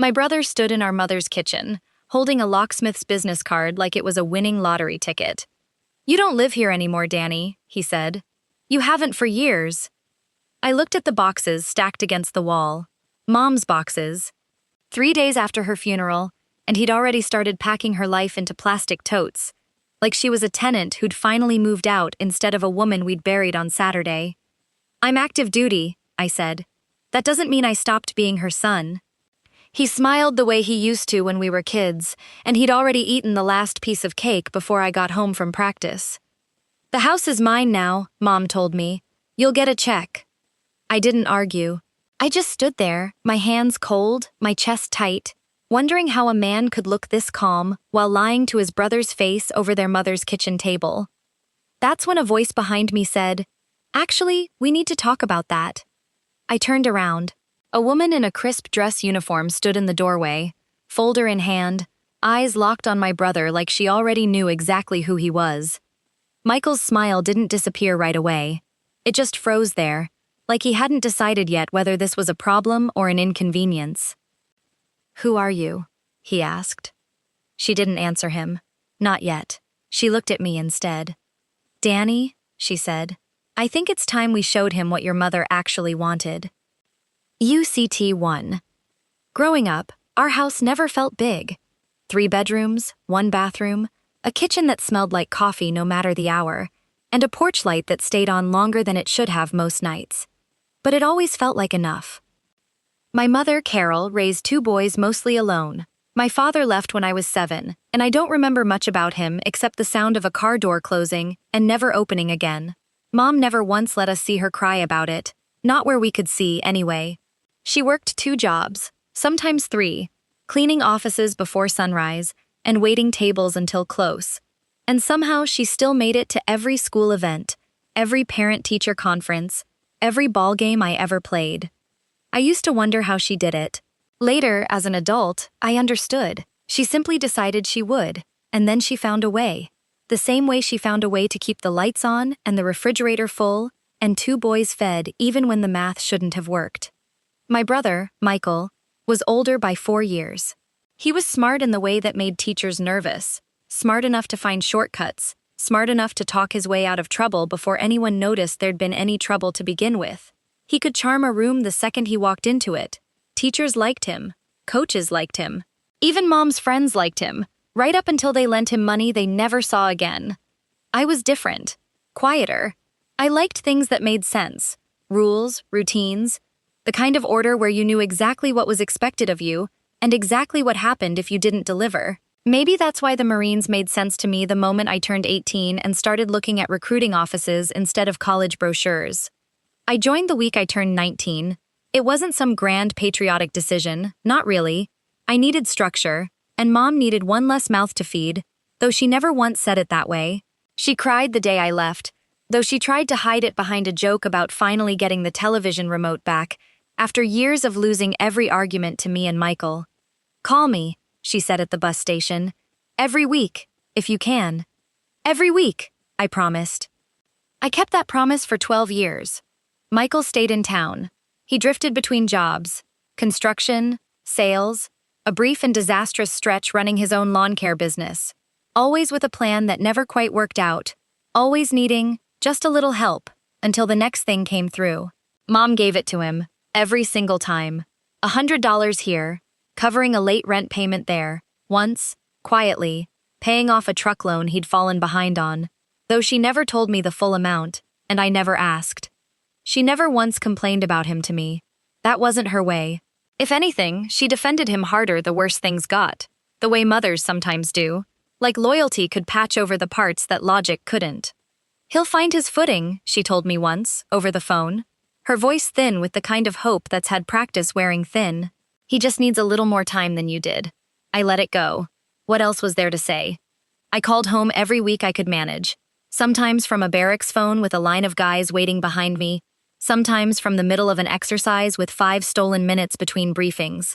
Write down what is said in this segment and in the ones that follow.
My brother stood in our mother's kitchen, holding a locksmith's business card like it was a winning lottery ticket. "You don't live here anymore, Danny," he said. "You haven't for years." I looked at the boxes stacked against the wall. Mom's boxes. 3 days after her funeral, and he'd already started packing her life into plastic totes, like she was a tenant who'd finally moved out instead of a woman we'd buried on Saturday. "I'm active duty," I said. "That doesn't mean I stopped being her son." He smiled the way he used to when we were kids, and he'd already eaten the last piece of cake before I got home from practice. "The house is mine now," Mom told me. "You'll get a check." I didn't argue. I just stood there, my hands cold, my chest tight, wondering how a man could look this calm while lying to his brother's face over their mother's kitchen table. That's when a voice behind me said, "Actually, we need to talk about that." I turned around. A woman in a crisp dress uniform stood in the doorway, folder in hand, eyes locked on my brother like she already knew exactly who he was. Michael's smile didn't disappear right away. It just froze there, like he hadn't decided yet whether this was a problem or an inconvenience. "Who are you?" he asked. She didn't answer him. Not yet. She looked at me instead. "Danny," she said, "I think it's time we showed him what your mother actually wanted." UCT 1. Growing up, our house never felt big. 3 bedrooms, 1 bathroom, a kitchen that smelled like coffee no matter the hour, and a porch light that stayed on longer than it should have most nights. But it always felt like enough. My mother, Carol, raised 2 boys mostly alone. My father left when I was 7, and I don't remember much about him except the sound of a car door closing and never opening again. Mom never once let us see her cry about it, not where we could see, anyway. She worked 2 jobs, sometimes 3, cleaning offices before sunrise and waiting tables until close. And somehow she still made it to every school event, every parent-teacher conference, every ball game I ever played. I used to wonder how she did it. Later, as an adult, I understood. She simply decided she would, and then she found a way. The same way she found a way to keep the lights on and the refrigerator full and 2 boys fed even when the math shouldn't have worked. My brother, Michael, was older by 4 years. He was smart in the way that made teachers nervous, smart enough to find shortcuts, smart enough to talk his way out of trouble before anyone noticed there'd been any trouble to begin with. He could charm a room the second he walked into it. Teachers liked him. Coaches liked him. Even Mom's friends liked him, right up until they lent him money they never saw again. I was different, quieter. I liked things that made sense, rules, routines, the kind of order where you knew exactly what was expected of you and exactly what happened if you didn't deliver. Maybe that's why the Marines made sense to me the moment I turned 18 and started looking at recruiting offices instead of college brochures. I joined the week I turned 19. It wasn't some grand patriotic decision, not really. I needed structure, and Mom needed one less mouth to feed, though she never once said it that way. She cried the day I left, though she tried to hide it behind a joke about finally getting the television remote back, after years of losing every argument to me and Michael. "Call me," she said at the bus station. "Every week, if you can." "Every week," I promised. I kept that promise for 12 years. Michael stayed in town. He drifted between jobs, construction, sales, a brief and disastrous stretch running his own lawn care business, always with a plan that never quite worked out, always needing just a little help until the next thing came through. Mom gave it to him. Every single time. $100 here, covering a late rent payment there, once, quietly, paying off a truck loan he'd fallen behind on, though she never told me the full amount, and I never asked. She never once complained about him to me. That wasn't her way. If anything, she defended him harder the worse things got, the way mothers sometimes do, like loyalty could patch over the parts that logic couldn't. "He'll find his footing," she told me once, over the phone. Her voice thin with the kind of hope that's had practice wearing thin. "He just needs a little more time than you did." I let it go. What else was there to say? I called home every week I could manage. Sometimes from a barracks phone with a line of guys waiting behind me. Sometimes from the middle of an exercise with 5 stolen minutes between briefings.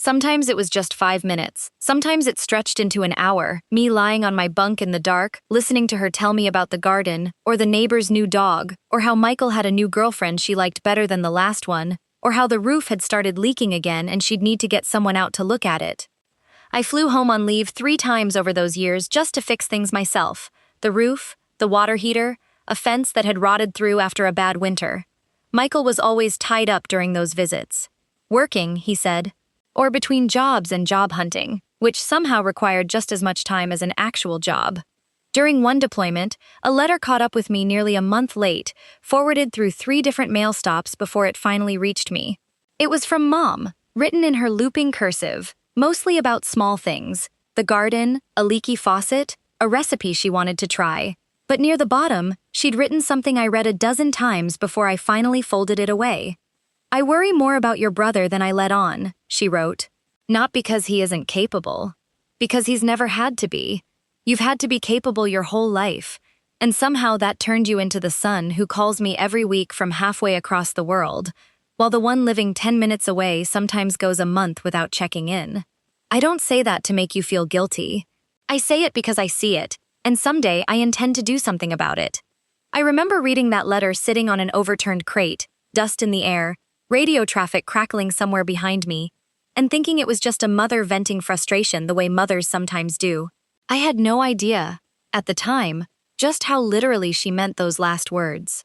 Sometimes it was just 5 minutes. Sometimes it stretched into an hour, me lying on my bunk in the dark, listening to her tell me about the garden, or the neighbor's new dog, or how Michael had a new girlfriend she liked better than the last one, or how the roof had started leaking again and she'd need to get someone out to look at it. I flew home on leave 3 times over those years just to fix things myself: the roof, the water heater, a fence that had rotted through after a bad winter. Michael was always tied up during those visits. Working, he said, or between jobs and job hunting, which somehow required just as much time as an actual job. During one deployment, a letter caught up with me nearly a month late, forwarded through 3 different mail stops before it finally reached me. It was from Mom, written in her looping cursive, mostly about small things: the garden, a leaky faucet, a recipe she wanted to try. But near the bottom, she'd written something I read a dozen times before I finally folded it away. "I worry more about your brother than I let on," she wrote. "Not because he isn't capable. Because he's never had to be. You've had to be capable your whole life, and somehow that turned you into the son who calls me every week from halfway across the world, while the one living 10 minutes away sometimes goes a month without checking in. I don't say that to make you feel guilty. I say it because I see it, and someday I intend to do something about it." I remember reading that letter sitting on an overturned crate, dust in the air, radio traffic crackling somewhere behind me, and thinking it was just a mother venting frustration the way mothers sometimes do. I had no idea, at the time, just how literally she meant those last words.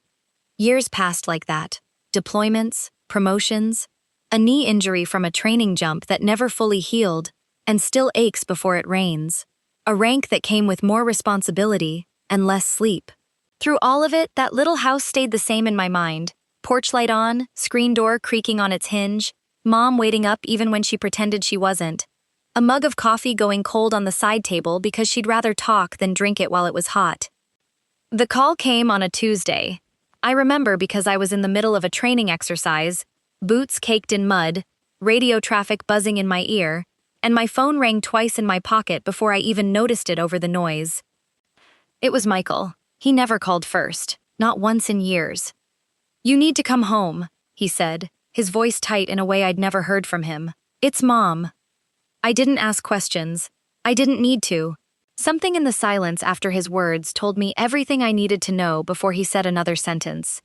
Years passed like that. Deployments, promotions, a knee injury from a training jump that never fully healed and still aches before it rains. A rank that came with more responsibility and less sleep. Through all of it, that little house stayed the same in my mind. Porch light on, screen door creaking on its hinge, Mom waiting up even when she pretended she wasn't. A mug of coffee going cold on the side table because she'd rather talk than drink it while it was hot. The call came on a Tuesday. I remember because I was in the middle of a training exercise, boots caked in mud, radio traffic buzzing in my ear, and my phone rang twice in my pocket before I even noticed it over the noise. It was Michael. He never called first, not once in years. "You need to come home," he said, his voice tight in a way I'd never heard from him. "It's Mom." I didn't ask questions. I didn't need to. Something in the silence after his words told me everything I needed to know before he said another sentence.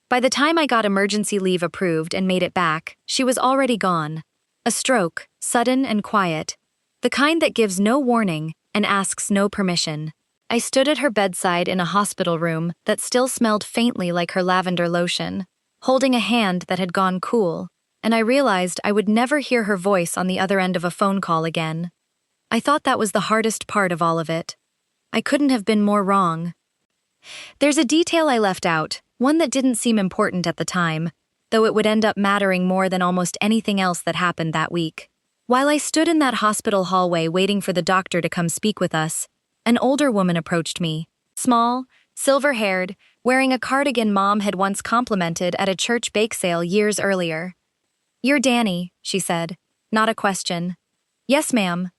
By the time I got emergency leave approved and made it back, she was already gone. A stroke, sudden and quiet. The kind that gives no warning and asks no permission. I stood at her bedside in a hospital room that still smelled faintly like her lavender lotion, holding a hand that had gone cool, and I realized I would never hear her voice on the other end of a phone call again. I thought that was the hardest part of all of it. I couldn't have been more wrong. There's a detail I left out, one that didn't seem important at the time, though it would end up mattering more than almost anything else that happened that week. While I stood in that hospital hallway waiting for the doctor to come speak with us, an older woman approached me, small, silver-haired, wearing a cardigan Mom had once complimented at a church bake sale years earlier. "You're Danny," she said, not a question. "Yes, ma'am.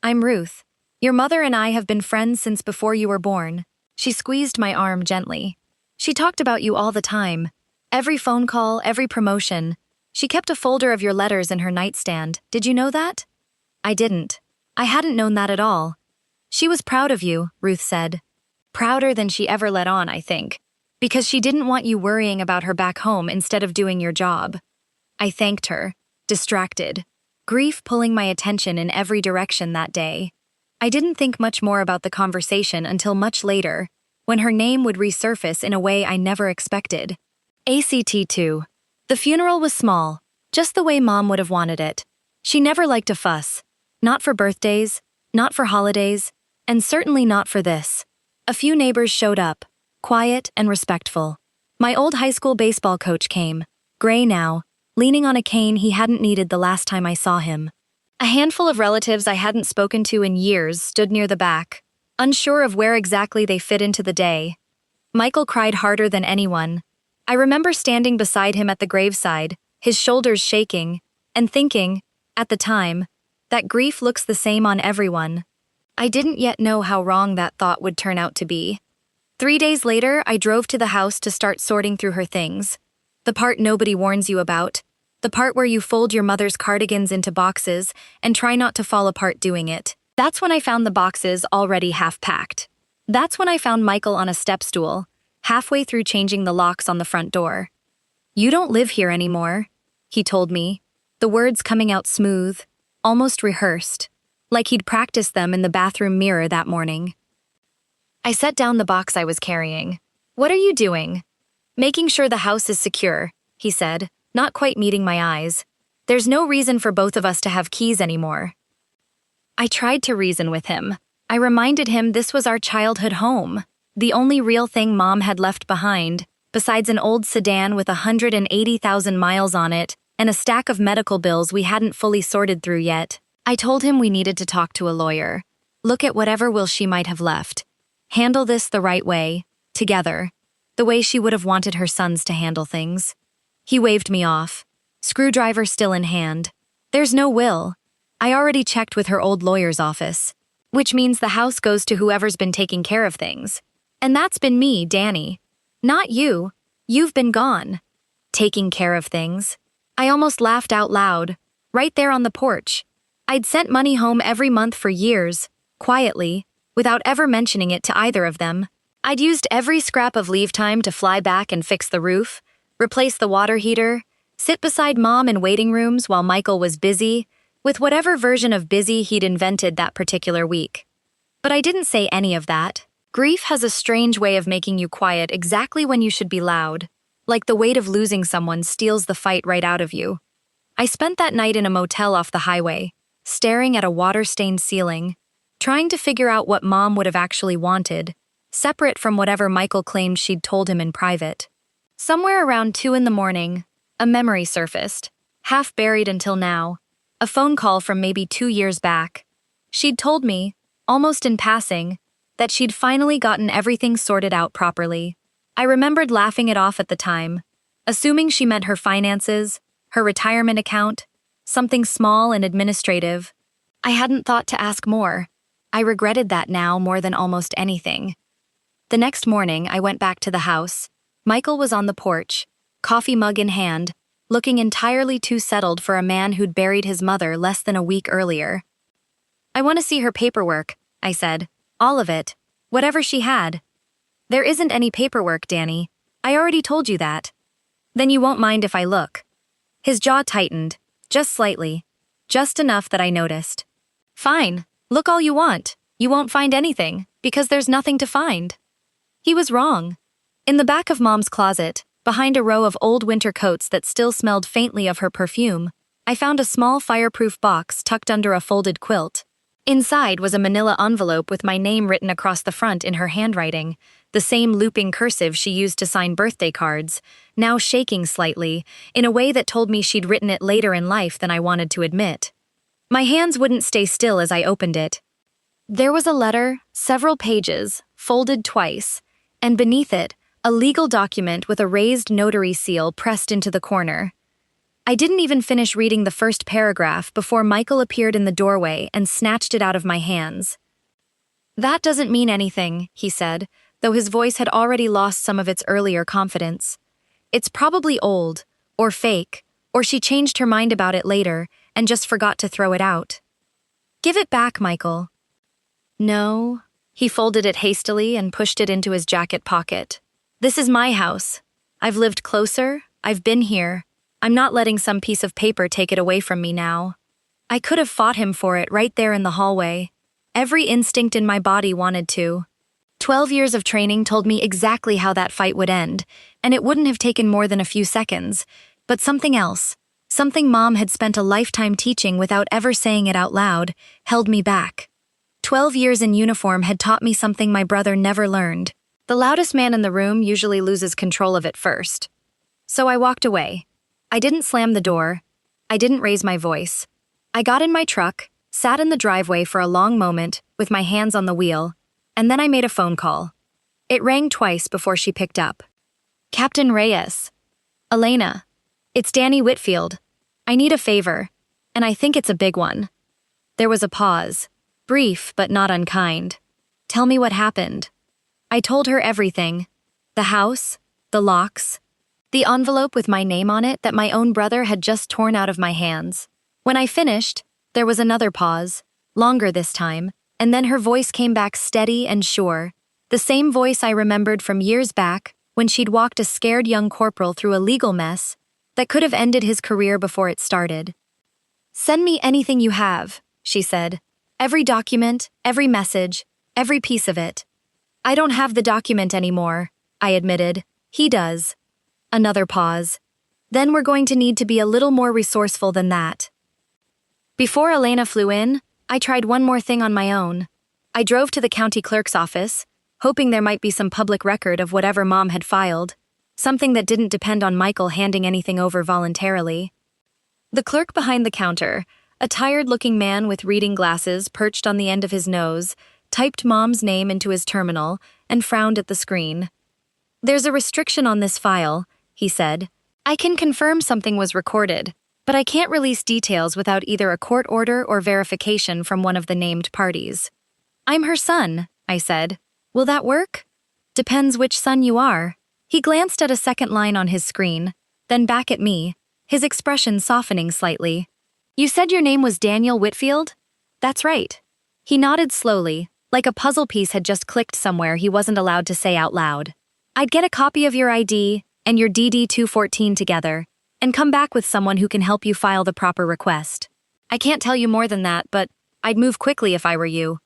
I'm Ruth. Your mother and I have been friends since before you were born." She squeezed my arm gently. "She talked about you all the time. Every phone call, every promotion. She kept a folder of your letters in her nightstand. Did you know that?" I didn't. I hadn't known that at all. "She was proud of you," Ruth said. Prouder than she ever let on, I think. Because she didn't want you worrying about her back home instead of doing your job. I thanked her, distracted, grief pulling my attention in every direction that day. I didn't think much more about the conversation until much later, when her name would resurface in a way I never expected. ACT2. The funeral was small, just the way Mom would have wanted it. She never liked a fuss. Not for birthdays, not for holidays, and certainly not for this. A few neighbors showed up, quiet and respectful. My old high school baseball coach came, gray now, leaning on a cane he hadn't needed the last time I saw him. A handful of relatives I hadn't spoken to in years stood near the back, unsure of where exactly they fit into the day. Michael cried harder than anyone. I remember standing beside him at the graveside, his shoulders shaking, and thinking, at the time, that grief looks the same on everyone. I didn't yet know how wrong that thought would turn out to be. 3 days later, I drove to the house to start sorting through her things. The part nobody warns you about. The part where you fold your mother's cardigans into boxes and try not to fall apart doing it. That's when I found the boxes already half-packed. That's when I found Michael on a stepstool, halfway through changing the locks on the front door. "You don't live here anymore," he told me, the words coming out smooth, almost rehearsed, like he'd practiced them in the bathroom mirror that morning. I set down the box I was carrying. "What are you doing?" "Making sure the house is secure," he said, not quite meeting my eyes. "There's no reason for both of us to have keys anymore." I tried to reason with him. I reminded him this was our childhood home, the only real thing Mom had left behind, besides an old sedan with 180,000 miles on it and a stack of medical bills we hadn't fully sorted through yet. I told him we needed to talk to a lawyer, look at whatever will she might have left, handle this the right way, together, the way she would have wanted her sons to handle things. He waved me off, screwdriver still in hand. "There's no will. I already checked with her old lawyer's office, which means the house goes to whoever's been taking care of things. And that's been me, Danny. Not you. You've been gone. Taking care of things." I almost laughed out loud, right there on the porch. I'd sent money home every month for years, quietly, without ever mentioning it to either of them. I'd used every scrap of leave time to fly back and fix the roof, replace the water heater, sit beside Mom in waiting rooms while Michael was busy, with whatever version of busy he'd invented that particular week. But I didn't say any of that. Grief has a strange way of making you quiet exactly when you should be loud, like the weight of losing someone steals the fight right out of you. I spent that night in a motel off the highway, staring at a water-stained ceiling, trying to figure out what Mom would have actually wanted, separate from whatever Michael claimed she'd told him in private. Somewhere around 2 a.m, a memory surfaced, half buried until now, a phone call from maybe 2 years back. She'd told me, almost in passing, that she'd finally gotten everything sorted out properly. I remembered laughing it off at the time, assuming she meant her finances, her retirement account, something small and administrative. I hadn't thought to ask more. I regretted that now more than almost anything. The next morning, I went back to the house. Michael was on the porch, coffee mug in hand, looking entirely too settled for a man who'd buried his mother less than a week earlier. "I want to see her paperwork," I said. "All of it. Whatever she had." "There isn't any paperwork, Danny. I already told you that." "Then you won't mind if I look." His jaw tightened, just slightly, just enough that I noticed. "Fine, look all you want. You won't find anything, because there's nothing to find." He was wrong. In the back of Mom's closet, behind a row of old winter coats that still smelled faintly of her perfume, I found a small fireproof box tucked under a folded quilt. Inside was a manila envelope with my name written across the front in her handwriting, the same looping cursive she used to sign birthday cards, now shaking slightly, in a way that told me she'd written it later in life than I wanted to admit. My hands wouldn't stay still as I opened it. There was a letter, several pages, folded twice, and beneath it, a legal document with a raised notary seal pressed into the corner. I didn't even finish reading the first paragraph before Michael appeared in the doorway and snatched it out of my hands. "That doesn't mean anything," he said, though his voice had already lost some of its earlier confidence. "It's probably old, or fake, or she changed her mind about it later and just forgot to throw it out." "Give it back, Michael." "No." He folded it hastily and pushed it into his jacket pocket. "This is my house. I've lived closer, I've been here. I'm not letting some piece of paper take it away from me now." I could have fought him for it right there in the hallway. Every instinct in my body wanted to. 12 years of training told me exactly how that fight would end, and it wouldn't have taken more than a few seconds. But something else, something Mom had spent a lifetime teaching without ever saying it out loud, held me back. 12 years in uniform had taught me something my brother never learned. The loudest man in the room usually loses control of it first. So I walked away. I didn't slam the door. I didn't raise my voice. I got in my truck, sat in the driveway for a long moment with my hands on the wheel, and then I made a phone call. It rang twice before she picked up. "Captain Reyes. Elena. It's Danny Whitfield. I need a favor, and I think it's a big one." There was a pause, brief but not unkind. "Tell me what happened." I told her everything. The house, the locks, the envelope with my name on it that my own brother had just torn out of my hands. When I finished, there was another pause, longer this time, and then her voice came back steady and sure, the same voice I remembered from years back when she'd walked a scared young corporal through a legal mess that could have ended his career before it started. "Send me anything you have," she said. "Every document, every message, every piece of it." "I don't have the document anymore," I admitted. "He does." Another pause. "Then we're going to need to be a little more resourceful than that." Before Elena flew in, I tried one more thing on my own. I drove to the county clerk's office, hoping there might be some public record of whatever Mom had filed, something that didn't depend on Michael handing anything over voluntarily. The clerk behind the counter, a tired-looking man with reading glasses perched on the end of his nose, typed Mom's name into his terminal and frowned at the screen. "There's a restriction on this file," he said. "I can confirm something was recorded, but I can't release details without either a court order or verification from one of the named parties." "I'm her son," I said. "Will that work?" "Depends which son you are." He glanced at a second line on his screen, then back at me, his expression softening slightly. "You said your name was Daniel Whitfield?" "That's right." He nodded slowly, like a puzzle piece had just clicked somewhere he wasn't allowed to say out loud. "I'd get a copy of your ID and your DD-214 together, and come back with someone who can help you file the proper request. I can't tell you more than that, but I'd move quickly if I were you."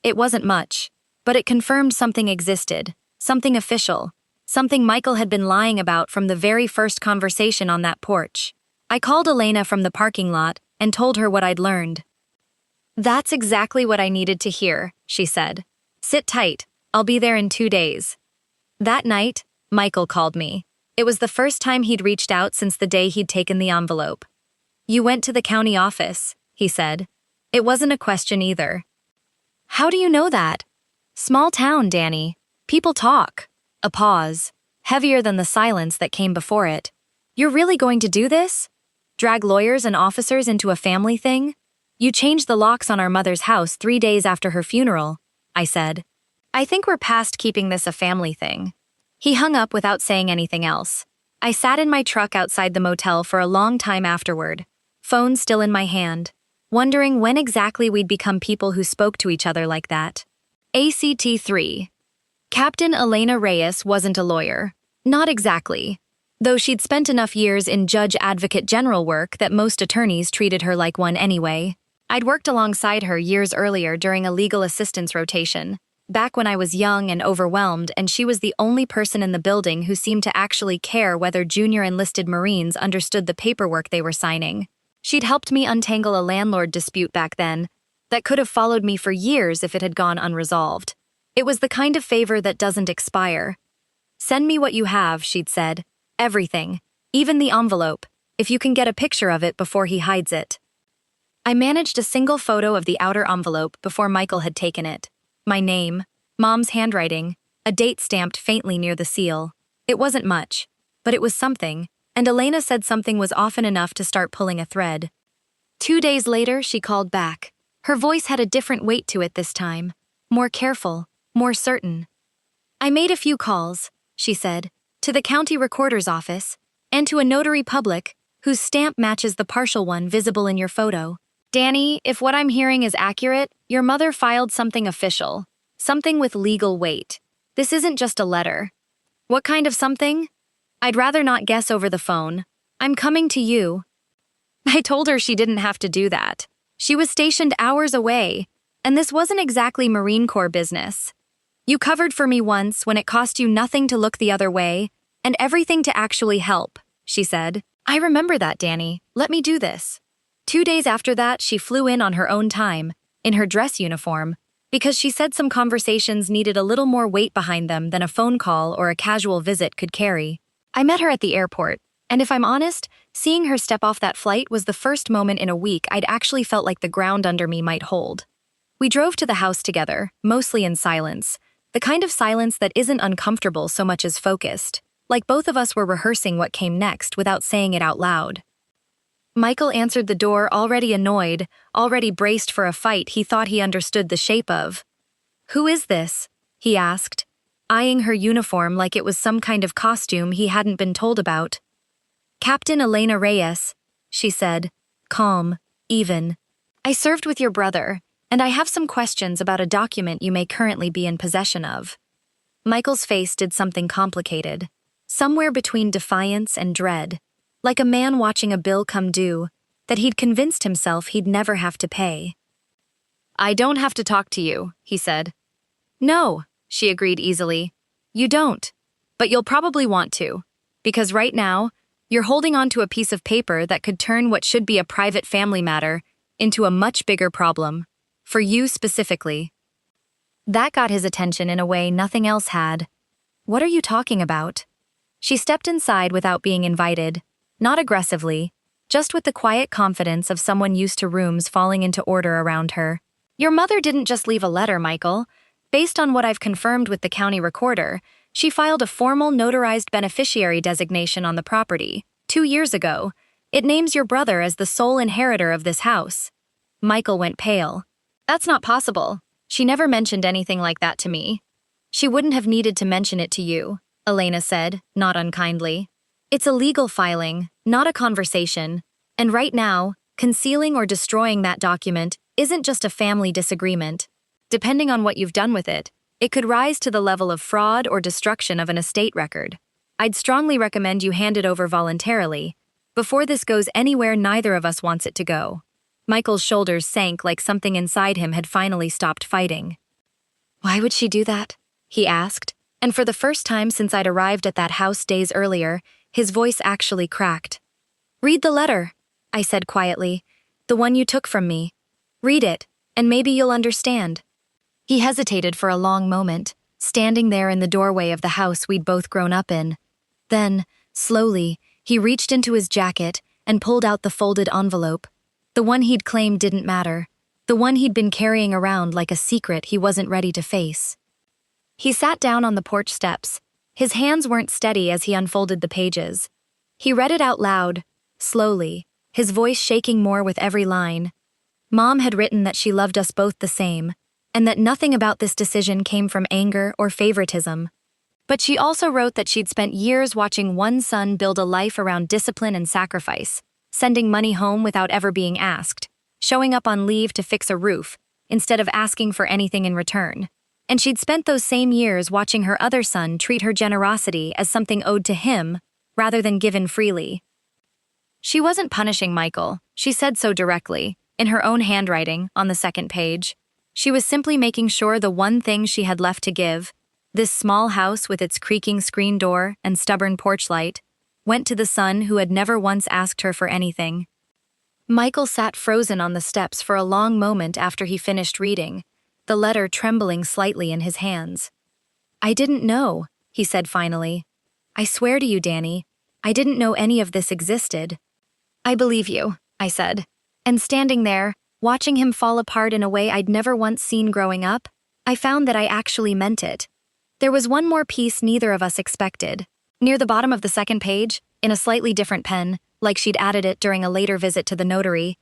It wasn't much, but it confirmed something existed, something official, something Michael had been lying about from the very first conversation on that porch. I called Elena from the parking lot and told her what I'd learned. "That's exactly what I needed to hear," she said. "Sit tight, I'll be there in 2 days." That night, Michael called me. It was the first time he'd reached out since the day he'd taken the envelope. "You went to the county office," he said. It wasn't a question either. "How do you know that?" "Small town, Danny. People talk." A pause, heavier than the silence that came before it. "You're really going to do this? Drag lawyers and officers into a family thing? You changed the locks on our mother's house 3 days after her funeral," I said. "I think we're past keeping this a family thing." He hung up without saying anything else. I sat in my truck outside the motel for a long time afterward, phone still in my hand, wondering when exactly we'd become people who spoke to each other like that. ACT 3. Captain Elena Reyes wasn't a lawyer. Not exactly. Though she'd spent enough years in judge advocate general work that most attorneys treated her like one anyway. I'd worked alongside her years earlier during a legal assistance rotation, back when I was young and overwhelmed, and she was the only person in the building who seemed to actually care whether junior enlisted Marines understood the paperwork they were signing. She'd helped me untangle a landlord dispute back then that could have followed me for years if it had gone unresolved. It was the kind of favor that doesn't expire. "Send me what you have," she'd said. "Everything, even the envelope, if you can get a picture of it before he hides it." I managed a single photo of the outer envelope before Michael had taken it. My name, Mom's handwriting, a date stamped faintly near the seal. It wasn't much, but it was something, and Elena said something was often enough to start pulling a thread. 2 days later, she called back. Her voice had a different weight to it this time, more careful, more certain. "I made a few calls," she said, "to the county recorder's office, and to a notary public, whose stamp matches the partial one visible in your photo. Danny, if what I'm hearing is accurate, your mother filed something official, something with legal weight. This isn't just a letter." "What kind of something?" "I'd rather not guess over the phone. I'm coming to you." I told her she didn't have to do that. She was stationed hours away, and this wasn't exactly Marine Corps business. "You covered for me once when it cost you nothing to look the other way, and everything to actually help," she said. "I remember that, Danny. Let me do this." 2 days after that, she flew in on her own time, in her dress uniform, because she said some conversations needed a little more weight behind them than a phone call or a casual visit could carry. I met her at the airport, and if I'm honest, seeing her step off that flight was the first moment in a week I'd actually felt like the ground under me might hold. We drove to the house together, mostly in silence, the kind of silence that isn't uncomfortable so much as focused, like both of us were rehearsing what came next without saying it out loud. Michael answered the door already annoyed, already braced for a fight he thought he understood the shape of. "Who is this?" he asked, eyeing her uniform like it was some kind of costume he hadn't been told about. "Captain Elena Reyes," she said, calm, even. "I served with your brother, and I have some questions about a document you may currently be in possession of." Michael's face did something complicated, somewhere between defiance and dread. like a man watching a bill come due that he'd convinced himself he'd never have to pay. "I don't have to talk to you," he said. "No," she agreed easily. "You don't. But you'll probably want to, because right now, you're holding on to a piece of paper that could turn what should be a private family matter into a much bigger problem, for you specifically." That got his attention in a way nothing else had. "What are you talking about?" She stepped inside without being invited, not aggressively, just with the quiet confidence of someone used to rooms falling into order around her. "Your mother didn't just leave a letter, Michael. Based on what I've confirmed with the county recorder, she filed a formal notarized beneficiary designation on the property 2 years ago. It names your brother as the sole inheritor of this house." Michael went pale. "That's not possible. She never mentioned anything like that to me." "She wouldn't have needed to mention it to you," Elena said, not unkindly. "It's a legal filing, not a conversation, and right now, concealing or destroying that document isn't just a family disagreement. Depending on what you've done with it, it could rise to the level of fraud or destruction of an estate record. I'd strongly recommend you hand it over voluntarily, before this goes anywhere neither of us wants it to go." Michael's shoulders sank like something inside him had finally stopped fighting. "Why would she do that?" he asked, and for the first time since I'd arrived at that house days earlier, his voice actually cracked. "Read the letter," I said quietly. "The one you took from me. Read it, and maybe you'll understand." He hesitated for a long moment, standing there in the doorway of the house we'd both grown up in. Then, slowly, he reached into his jacket and pulled out the folded envelope. The one he'd claimed didn't matter. The one he'd been carrying around like a secret he wasn't ready to face. He sat down on the porch steps. His hands weren't steady as he unfolded the pages. He read it out loud, slowly, his voice shaking more with every line. Mom had written that she loved us both the same, and that nothing about this decision came from anger or favoritism. But she also wrote that she'd spent years watching one son build a life around discipline and sacrifice, sending money home without ever being asked, showing up on leave to fix a roof, instead of asking for anything in return. And she'd spent those same years watching her other son treat her generosity as something owed to him, rather than given freely. She wasn't punishing Michael, she said so directly, in her own handwriting, on the second page. She was simply making sure the one thing she had left to give, this small house with its creaking screen door and stubborn porch light, went to the son who had never once asked her for anything. Michael sat frozen on the steps for a long moment after he finished reading, the letter trembling slightly in his hands. "I didn't know," he said finally. "I swear to you, Danny, I didn't know any of this existed." "I believe you," I said. And standing there, watching him fall apart in a way I'd never once seen growing up, I found that I actually meant it. There was one more piece neither of us expected. Near the bottom of the second page, in a slightly different pen, like she'd added it during a later visit to the notary,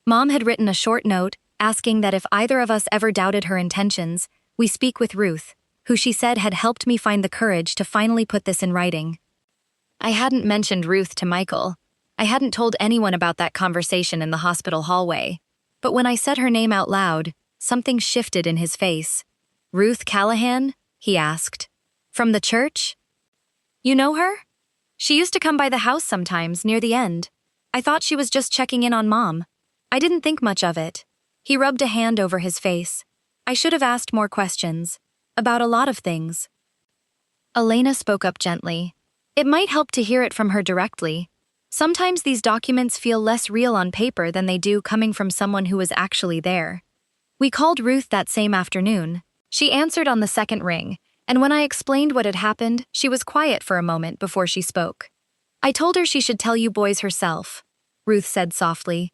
Mom had written a short note asking that if either of us ever doubted her intentions, we speak with Ruth, who she said had helped me find the courage to finally put this in writing. I hadn't mentioned Ruth to Michael. I hadn't told anyone about that conversation in the hospital hallway. But when I said her name out loud, something shifted in his face. "Ruth Callahan?" he asked. "From the church?" "You know her?" "She used to come by the house sometimes, near the end. I thought she was just checking in on Mom. I didn't think much of it." He rubbed a hand over his face. "I should have asked more questions. About a lot of things." Elena spoke up gently. "It might help to hear it from her directly. Sometimes these documents feel less real on paper than they do coming from someone who was actually there." We called Ruth that same afternoon. She answered on the second ring, and when I explained what had happened, she was quiet for a moment before she spoke. "I told her she should tell you boys herself," Ruth said softly.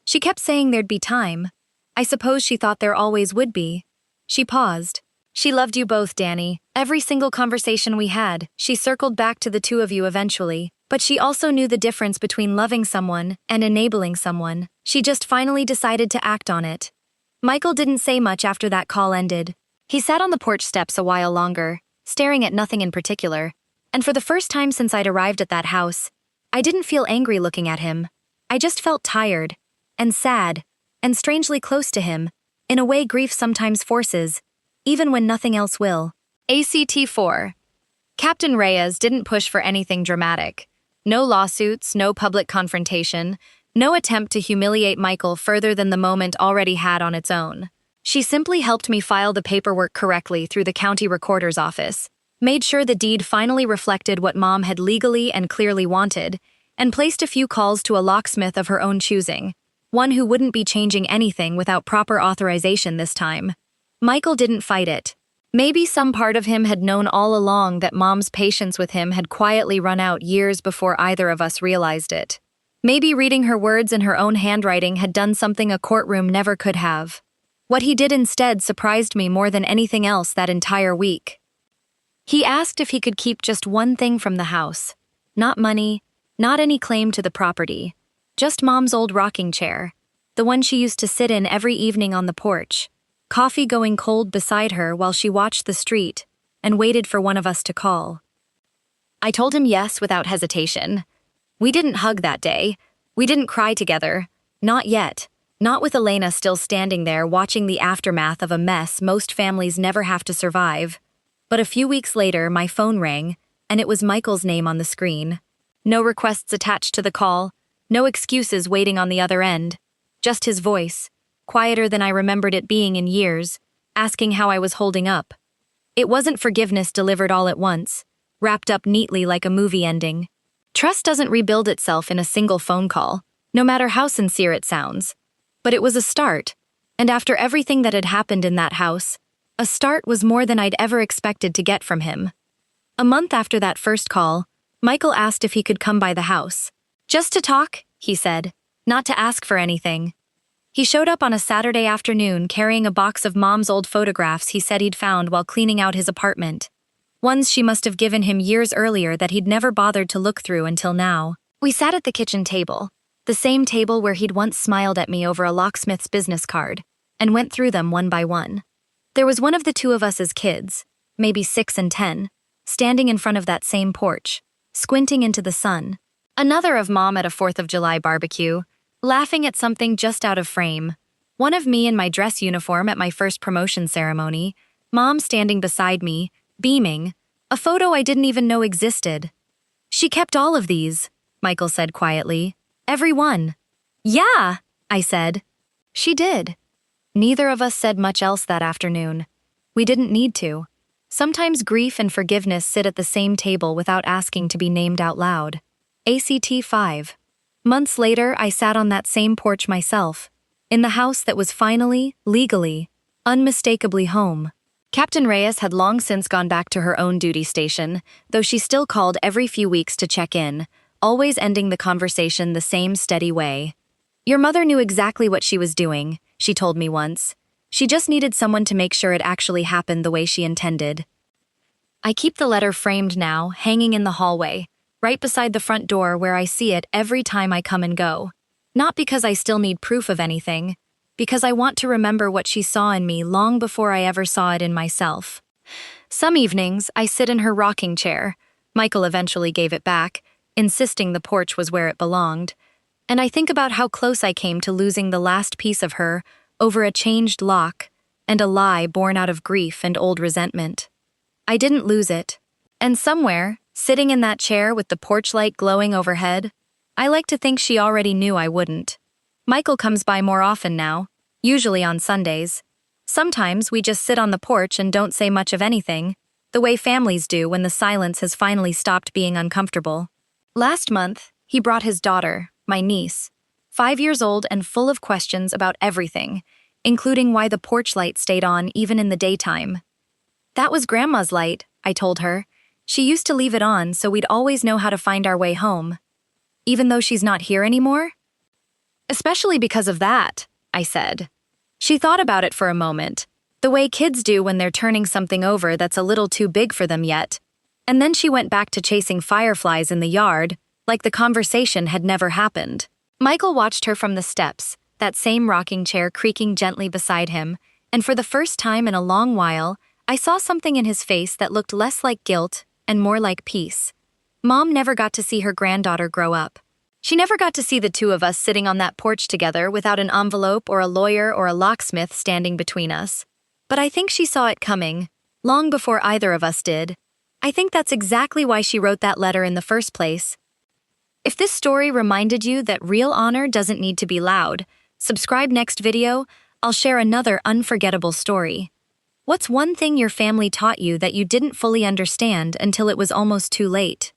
"She kept saying there'd be time. I suppose she thought there always would be." She paused. "She loved you both, Danny. Every single conversation we had, she circled back to the two of you eventually. But she also knew the difference between loving someone and enabling someone. She just finally decided to act on it." Michael didn't say much after that call ended. He sat on the porch steps a while longer, staring at nothing in particular, and for the first time since I'd arrived at that house, I didn't feel angry looking at him. I just felt tired, and sad, and strangely close to him, in a way grief sometimes forces, even when nothing else will. ACT 4. Captain Reyes didn't push for anything dramatic. No lawsuits, no public confrontation, no attempt to humiliate Michael further than the moment already had on its own. She simply helped me file the paperwork correctly through the county recorder's office, made sure the deed finally reflected what Mom had legally and clearly wanted, and placed a few calls to a locksmith of her own choosing, one who wouldn't be changing anything without proper authorization this time. Michael didn't fight it. Maybe some part of him had known all along that Mom's patience with him had quietly run out years before either of us realized it. Maybe reading her words in her own handwriting had done something a courtroom never could have. What he did instead surprised me more than anything else that entire week. He asked if he could keep just one thing from the house. Not money, not any claim to the property. Just Mom's old rocking chair, the one she used to sit in every evening on the porch, coffee going cold beside her while she watched the street and waited for one of us to call. I told him yes without hesitation. We didn't hug that day. We didn't cry together. Not yet. Not with Elena still standing there watching the aftermath of a mess most families never have to survive. But a few weeks later, my phone rang, and it was Michael's name on the screen. No requests attached to the call, no excuses waiting on the other end. Just his voice, quieter than I remembered it being in years, asking how I was holding up. It wasn't forgiveness delivered all at once, wrapped up neatly like a movie ending. Trust doesn't rebuild itself in a single phone call, no matter how sincere it sounds. But it was a start, and after everything that had happened in that house, a start was more than I'd ever expected to get from him. A month after that first call, Michael asked if he could come by the house. Just to talk, he said, not to ask for anything. He showed up on a Saturday afternoon carrying a box of Mom's old photographs he said he'd found while cleaning out his apartment. Ones she must have given him years earlier that he'd never bothered to look through until now. We sat at the kitchen table, the same table where he'd once smiled at me over a locksmith's business card, and went through them one by one. There was one of the two of us as kids, maybe 6 and 10, standing in front of that same porch, squinting into the sun. Another of Mom at a 4th of July barbecue, laughing at something just out of frame. One of me in my dress uniform at my first promotion ceremony, Mom standing beside me, beaming, a photo I didn't even know existed. She kept all of these, Michael said quietly. Every one. Yeah, I said. She did. Neither of us said much else that afternoon. We didn't need to. Sometimes grief and forgiveness sit at the same table without asking to be named out loud. ACT 5. Months later, I sat on that same porch myself, in the house that was finally, legally, unmistakably home. Captain Reyes had long since gone back to her own duty station, though she still called every few weeks to check in, always ending the conversation the same steady way. Your mother knew exactly what she was doing, she told me once. She just needed someone to make sure it actually happened the way she intended. I keep the letter framed now, hanging in the hallway, right beside the front door where I see it every time I come and go. Not because I still need proof of anything, because I want to remember what she saw in me long before I ever saw it in myself. Some evenings, I sit in her rocking chair. Michael eventually gave it back, insisting the porch was where it belonged. And I think about how close I came to losing the last piece of her over a changed lock and a lie born out of grief and old resentment. I didn't lose it. And somewhere, sitting in that chair with the porch light glowing overhead, I like to think she already knew I wouldn't. Michael comes by more often now, usually on Sundays. Sometimes we just sit on the porch and don't say much of anything, the way families do when the silence has finally stopped being uncomfortable. Last month, he brought his daughter, my niece, 5 years old and full of questions about everything, including why the porch light stayed on even in the daytime. That was Grandma's light, I told her. She used to leave it on so we'd always know how to find our way home. Even though she's not here anymore? Especially because of that, I said. She thought about it for a moment, the way kids do when they're turning something over that's a little too big for them yet. And then she went back to chasing fireflies in the yard, like the conversation had never happened. Michael watched her from the steps, that same rocking chair creaking gently beside him, and for the first time in a long while, I saw something in his face that looked less like guilt and more like peace. Mom never got to see her granddaughter grow up. She never got to see the two of us sitting on that porch together without an envelope or a lawyer or a locksmith standing between us. But I think she saw it coming, long before either of us did. I think that's exactly why she wrote that letter in the first place. If this story reminded you that real honor doesn't need to be loud, subscribe next video, I'll share another unforgettable story. What's one thing your family taught you that you didn't fully understand until it was almost too late?